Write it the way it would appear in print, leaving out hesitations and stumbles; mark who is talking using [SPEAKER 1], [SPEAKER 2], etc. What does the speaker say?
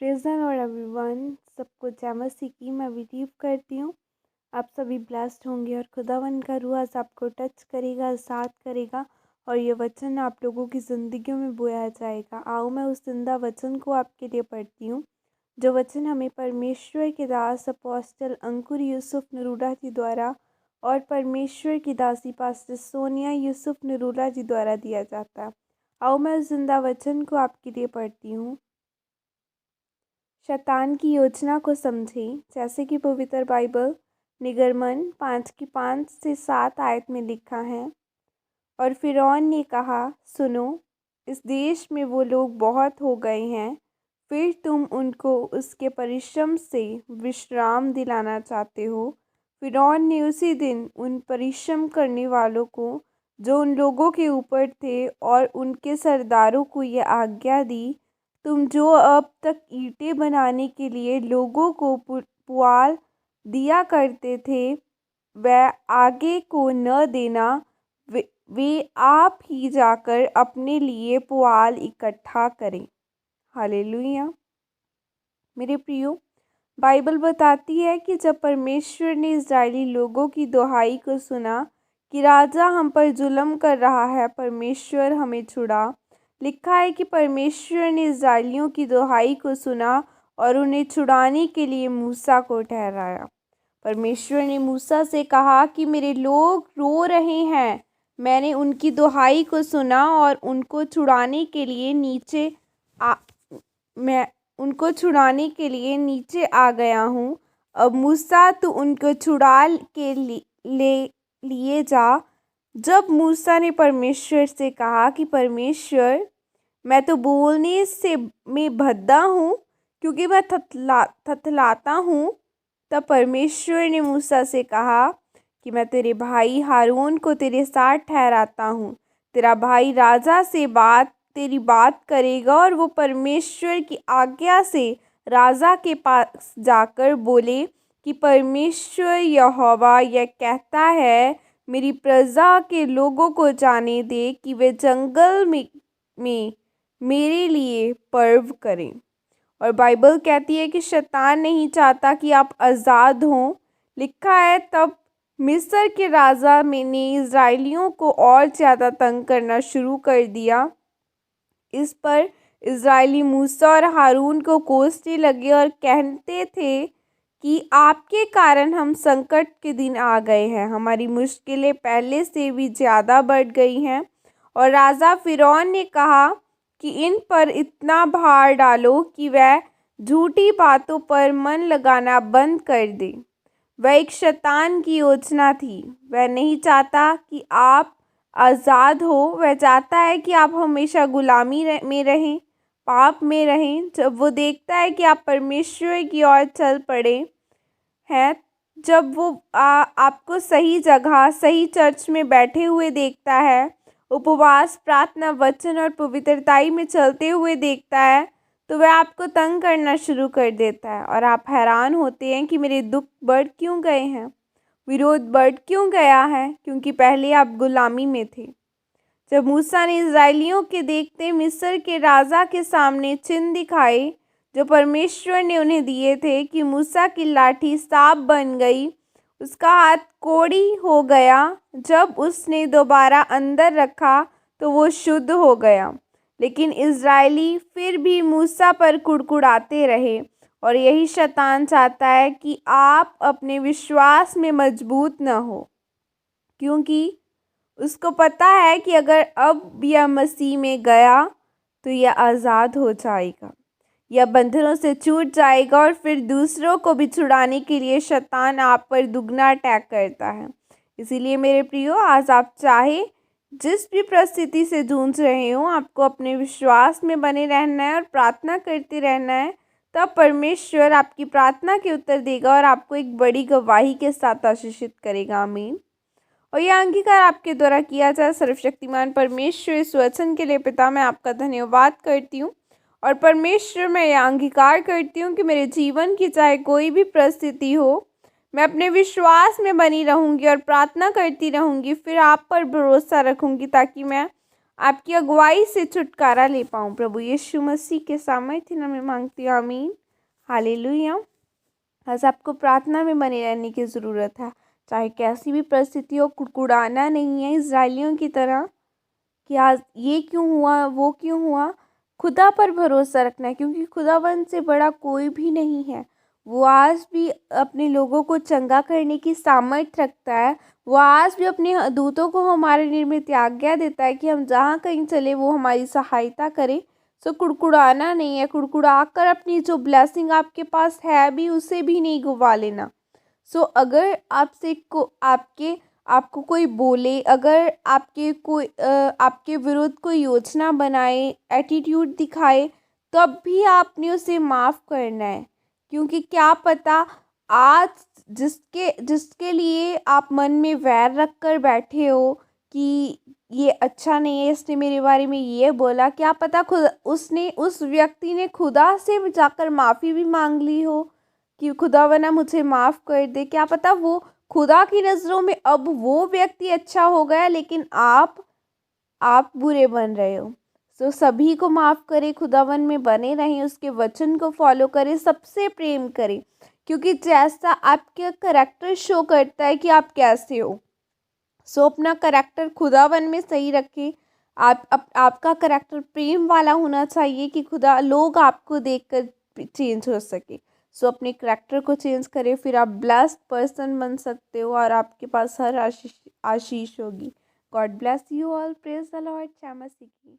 [SPEAKER 1] Praise the Lord everyone. सबको जय मसीह की मैं बिलीव करती हूँ आप सभी ब्लेस्ड होंगे और खुदावन का रूह आज आपको टच करेगा, साथ करेगा और ये वचन आप लोगों की ज़िंदगियों में बोया जाएगा। आओ मैं उस जिंदा वचन को आपके लिए पढ़ती हूँ, जो वचन हमें परमेश्वर के दास अपोस्टल अंकुर यूसुफ नरूला जी द्वारा और परमेश्वर की दासी पास्टर सोनिया यूसुफ नरूला जी द्वारा दिया जाता है। आओ मैं उस जिंदा वचन को आपके लिए पढ़ती हूँ। शैतान की योजना को समझें, जैसे कि पवित्र बाइबल निगरमन 5:5 से 7 आयत में लिखा है। और फिरौन ने कहा, सुनो, इस देश में वो लोग बहुत हो गए हैं, फिर तुम उनको उसके परिश्रम से विश्राम दिलाना चाहते हो। फिरौन ने उसी दिन उन परिश्रम करने वालों को जो उन लोगों के ऊपर थे और उनके सरदारों को यह आज्ञा दी, तुम जो अब तक ईंटें बनाने के लिए लोगों को पुआल दिया करते थे, वह आगे को न देना। वे आप ही जाकर अपने लिए पुआल इकट्ठा करें। हालेलुया। मेरे प्रियो, बाइबल बताती है कि जब परमेश्वर ने इजरायली लोगों की दुहाई को सुना कि राजा हम पर जुल्म कर रहा है, परमेश्वर हमें छुड़ा। लिखा है कि परमेश्वर ने इजरायलियों की दुहाई को सुना और उन्हें छुड़ाने के लिए मूसा को ठहराया। परमेश्वर ने मूसा से कहा कि मेरे लोग रो रहे हैं, मैंने उनकी दुहाई को सुना और उनको छुड़ाने के लिए नीचे आ गया हूँ। अब मूसा तू उनको छुड़ा के लिए जा। जब मूसा ने परमेश्वर से कहा कि परमेश्वर, मैं तो बोलने से मैं भद्दा हूँ, क्योंकि मैं थथलाता हूँ, तब परमेश्वर ने मूसा से कहा कि मैं तेरे भाई हारून को तेरे साथ ठहराता हूँ। तेरा भाई राजा से तेरी बात करेगा और वो परमेश्वर की आज्ञा से राजा के पास जाकर बोले कि परमेश्वर यहोवा यह कहता है, मेरी प्रजा के लोगों को जाने दे कि वे जंगल में मेरे लिए पर्व करें। और बाइबल कहती है कि शैतान नहीं चाहता कि आप आज़ाद हों। लिखा है, तब मिस्र के राजा ने इजरायलियों को और ज़्यादा तंग करना शुरू कर दिया। इस पर इजरायली मूसा और हारून को कोसने लगे और कहते थे कि आपके कारण हम संकट के दिन आ गए हैं, हमारी मुश्किलें पहले से भी ज़्यादा बढ़ गई हैं। और राजा फिरौन ने कहा कि इन पर इतना भार डालो कि वह झूठी बातों पर मन लगाना बंद कर दे। वह एक शैतान की योजना थी। वह नहीं चाहता कि आप आज़ाद हो, वह चाहता है कि आप हमेशा गुलामी में रहें, पाप में रहें। जब वो देखता है कि आप परमेश्वर की ओर चल पड़े हैं, जब वो आपको सही जगह, सही चर्च में बैठे हुए देखता है, उपवास, प्रार्थना, वचन और पवित्रताई में चलते हुए देखता है, तो वह आपको तंग करना शुरू कर देता है और आप हैरान होते हैं कि मेरे दुख बढ़ क्यों गए हैं, विरोध बढ़ क्यों गया है, क्योंकि पहले आप गुलामी में थे। जब मूसा ने इजरायलियों के देखते मिस्र के राजा के सामने चिन्ह दिखाए जो परमेश्वर ने उन्हें दिए थे, कि मूसा की लाठी सांप बन गई, उसका हाथ कोड़ी हो गया, जब उसने दोबारा अंदर रखा तो वो शुद्ध हो गया। लेकिन इजरायली फिर भी मूसा पर कुड़कुड़ाते रहे। और यही शैतान चाहता है कि आप अपने विश्वास में मजबूत न हो, क्योंकि उसको पता है कि अगर अब यह मसीह में गया तो यह आज़ाद हो जाएगा, यह बंधनों से छूट जाएगा और फिर दूसरों को भी छुड़ाने के लिए शैतान आप पर दुगना अटैक करता है। इसीलिए मेरे प्रियो, आज आप चाहे जिस भी परिस्थिति से जूझ रहे हो, आपको अपने विश्वास में बने रहना है और प्रार्थना करते रहना है। तब परमेश्वर आपकी प्रार्थना के उत्तर देगा और आपको एक बड़ी गवाही के साथ आशीषित करेगा। आमीन। और यह अंगीकार आपके द्वारा किया जाए। सर्वशक्तिमान परमेश्वर, इस वचन के लिए पिता, मैं आपका धन्यवाद करती हूँ। और परमेश्वर, मैं यह अंगीकार करती हूँ कि मेरे जीवन की चाहे कोई भी परिस्थिति हो, मैं अपने विश्वास में बनी रहूँगी और प्रार्थना करती रहूँगी, फिर आप पर भरोसा रखूँगी, ताकि मैं आपकी अगुवाई से छुटकारा ले पाऊँ। प्रभु यीशु मसीह के सामर्थ्य नाम में मांगती हूँ, आमीन, हालेलुया। आज आपको प्रार्थना में बने रहने की ज़रूरत है, चाहे कैसी भी परिस्थिति हो। कुड़कुड़ाना नहीं है इज़राइलियों की तरह कि आज ये क्यों हुआ, वो क्यों हुआ। खुदा पर भरोसा रखना है, क्योंकि खुदावन से बड़ा कोई भी नहीं है। वो आज भी अपने लोगों को चंगा करने की सामर्थ्य रखता है। वो आज भी अपने दूतों को हमारे निर्मित आज्ञा देता है कि हम जहाँ कहीं चले वो हमारी सहायता करे। सो कुड़कुड़ाना नहीं है, कुड़कुड़ा कर अपनी जो ब्लेसिंग आपके पास है भी उसे भी नहीं गवा लेना। सो अगर आपसे को आपको कोई बोले, अगर आपके विरुद्ध कोई योजना बनाए, एटीट्यूड दिखाए, तब भी आपने उसे माफ़ करना है। क्योंकि क्या पता आज जिसके जिसके लिए आप मन में वैर रख कर बैठे हो कि ये अच्छा नहीं है, इसने मेरे बारे में ये बोला, क्या पता उस व्यक्ति ने खुदा से जाकर माफ़ी भी मांग ली हो कि खुदावना मुझे माफ़ कर दे। क्या पता वो खुदा की नज़रों में अब वो व्यक्ति अच्छा हो गया, लेकिन आप बुरे बन रहे हो। सो सभी को माफ़ करें, खुदावन में बने रहें, उसके वचन को फॉलो करें, सबसे प्रेम करें, क्योंकि जैसा आपका करैक्टर शो करता है कि आप कैसे हो। सो अपना करैक्टर खुदावन में सही रखें। आपका करैक्टर प्रेम वाला होना चाहिए कि खुदा लोग आपको देखकर चेंज हो सके। सो अपने करैक्टर को चेंज करें, फिर आप ब्लेस्ड पर्सन बन सकते हो और आपके पास हर आशीष होगी। God bless you all, praise the Lord. जय मसीह की।